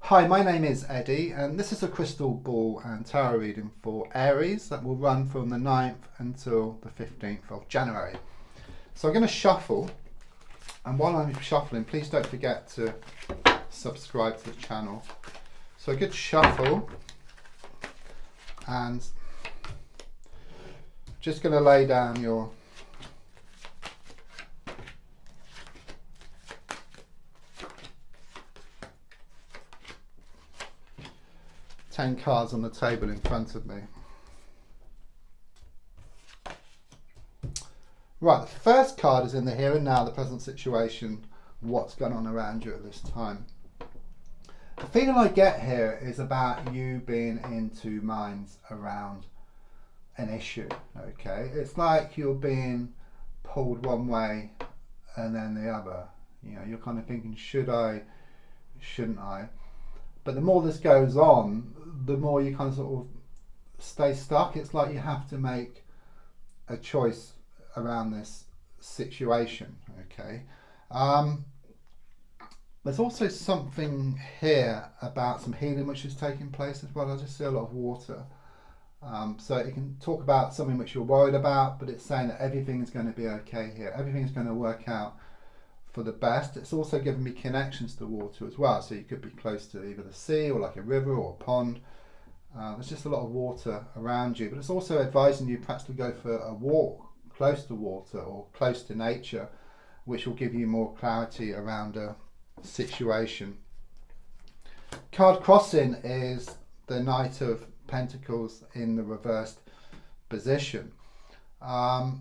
Hi, my name is Eddie, and this is a crystal ball and tarot reading for Aries that will run from the 9th until the 15th of January. So I'm going to shuffle, and while I'm shuffling, please don't forget to subscribe to the channel. So a good shuffle, and just going to lay down your ten cards on the table in front of me. Right, the first card is in the here and now, the present situation, what's going on around you at this time. The feeling I get here is about you being in two minds around an issue, okay? It's like you're being pulled one way and then the other. You know, you're kind of thinking, should I, shouldn't I? But the more this goes on, the more you kind of sort of stay stuck. It's like you have to make a choice around this situation, okay? There's also something here about some healing which is taking place as well. I just see a lot of water. So it can talk about something which you're worried about, but it's saying that everything is going to be okay here. Everything is going to work out for the best. It's also giving me connections to water as well. So you could be close to either the sea or like a river or a pond. There's just a lot of water around you, but it's also advising you perhaps to go for a walk close to water or close to nature, which will give you more clarity around a situation. Card crossing is the Knight of Pentacles in the reversed position. I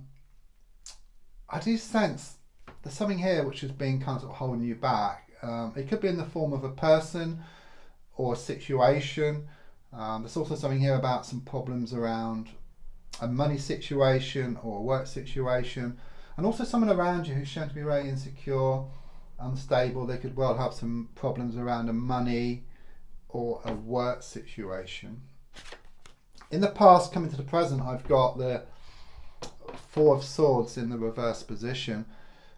do sense there's something here which has been kind of holding you back. It could be in the form of a person or a situation. There's also something here about some problems around a money situation or a work situation, and also someone around you who's shown to be very insecure, unstable. They could well have some problems around a money or a work situation. In the past, coming to the present, I've got the Four of Swords in the reverse position.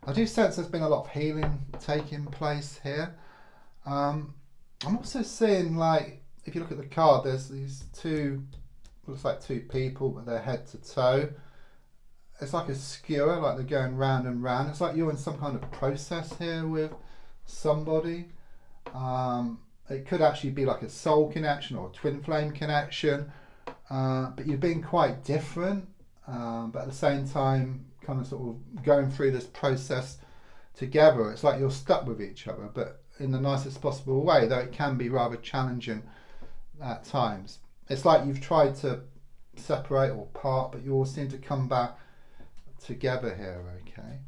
I do sense there's been a lot of healing taking place here. I'm also seeing, like, if you look at the card, there's these two, looks like two people, but they're head to toe. It's like a skewer, like they're going round and round. It's like you're in some kind of process here with somebody. It could actually be like a soul connection or a twin flame connection, but you're being quite different, but at the same time kind of sort of going through this process together. It's like you're stuck with each other, but in the nicest possible way, though it can be rather challenging at times. It's like you've tried to separate or part, but you all seem to come back together here, okay?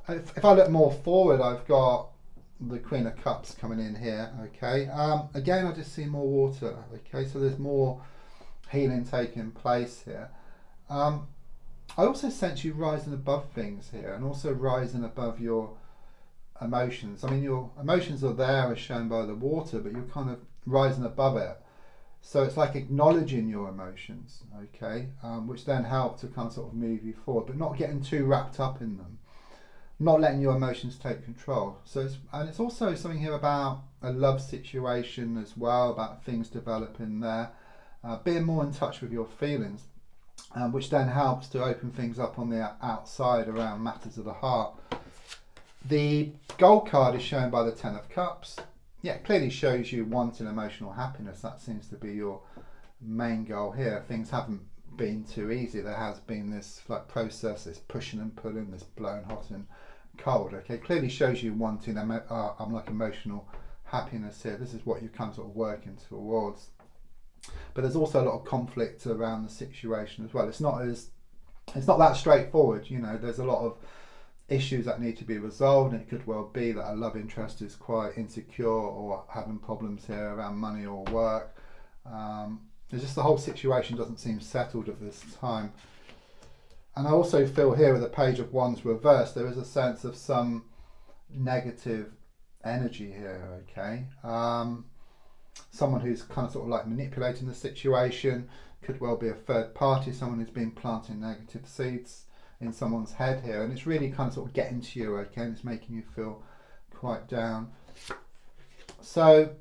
If I look more forward, I've got the Queen of Cups coming in here, okay? Again, I just see more water, okay? So there's more healing taking place here. I also sense you rising above things here, and also rising above your emotions. I mean, your emotions are there as shown by the water, but you're kind of rising above it. So it's like acknowledging your emotions, okay, which then help to kind of sort of move you forward, but not getting too wrapped up in them, not letting your emotions take control. So it's also something here about a love situation as well, about things developing there, being more in touch with your feelings, which then helps to open things up on the outside around matters of the heart. The gold card is shown by the Ten of Cups. Yeah, it clearly shows you wanting emotional happiness. That seems to be your main goal here. Things haven't been too easy. There has been this like process, this pushing and pulling, this blowing hot and cold. Okay, clearly shows you wanting like emotional happiness here. This is what you're kind of sort of working towards. But there's also a lot of conflict around the situation as well. It's not that straightforward. You know, there's a lot of issues that need to be resolved, and it could well be that a love interest is quite insecure or having problems here around money or work. It's just the whole situation doesn't seem settled at this time. And I also feel here with the Page of Wands reversed, there is a sense of some negative energy here, okay? Someone who's kind of sort of like manipulating the situation, could well be a third party, someone who's been planting negative seeds in someone's head here, and it's really kind of sort of getting to you, okay, and it's making you feel quite down. So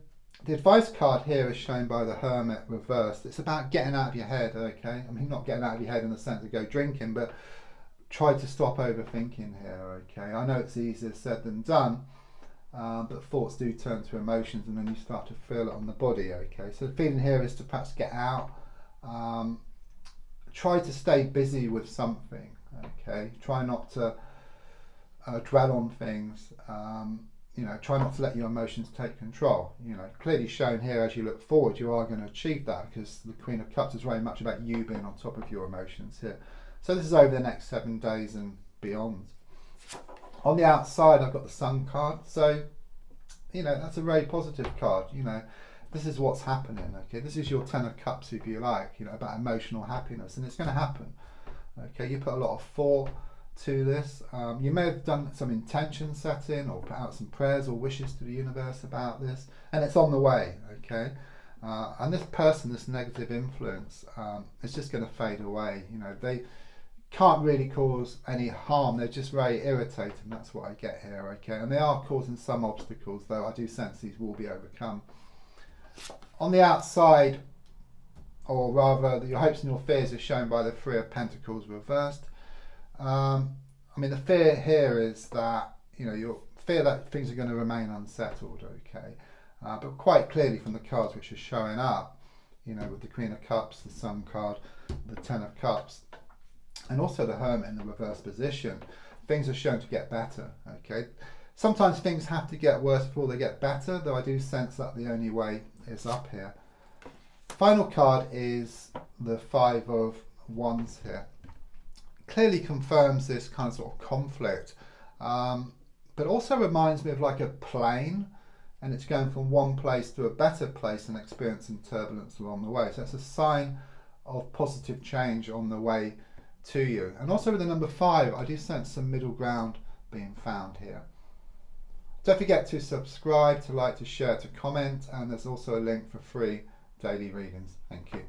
The advice card here is shown by the Hermit reversed. It's about getting out of your head, okay? I mean, not getting out of your head in the sense of go drinking, but try to stop overthinking here, okay? I know it's easier said than done, but thoughts do turn to emotions and then you start to feel it on the body, okay? So the feeling here is to perhaps get out. Try to stay busy with something, okay? Try not to dwell on things. You know, try not to let your emotions take control. You know, clearly shown here as you look forward, you are going to achieve that because the Queen of Cups is very much about you being on top of your emotions here. So this is over the next 7 days and beyond. On the outside, I've got the Sun card. So, you know, that's a very positive card. You know, this is what's happening, okay? This is your 10 of Cups, if you like, you know, about emotional happiness, and it's going to happen, okay? You put a lot of thought to this. You may have done some intention setting or put out some prayers or wishes to the universe about this, and it's on the way, okay? And this person, this negative influence, is just going to fade away. You know, they can't really cause any harm. They're just very irritating. That's what I get here, okay? And they are causing some obstacles, though I do sense these will be overcome. On the outside, or rather, your hopes and your fears are shown by the Three of Pentacles reversed. I mean, the fear here is that, you know, you fear that things are going to remain unsettled, okay? But quite clearly from the cards which are showing up, you know, with the Queen of Cups, the Sun card, the 10 of Cups, and also the Hermit in the reverse position, things are shown to get better, okay? Sometimes things have to get worse before they get better, though I do sense that the only way is up here. Final card is the Five of Wands here. Clearly confirms this kind of sort of conflict, but also reminds me of like a plane, and it's going from one place to a better place and experiencing turbulence along the way. So it's a sign of positive change on the way to you. And also with the number 5, I do sense some middle ground being found here. Don't forget to subscribe, to like, to share, to comment, and there's also a link for free daily readings. Thank you.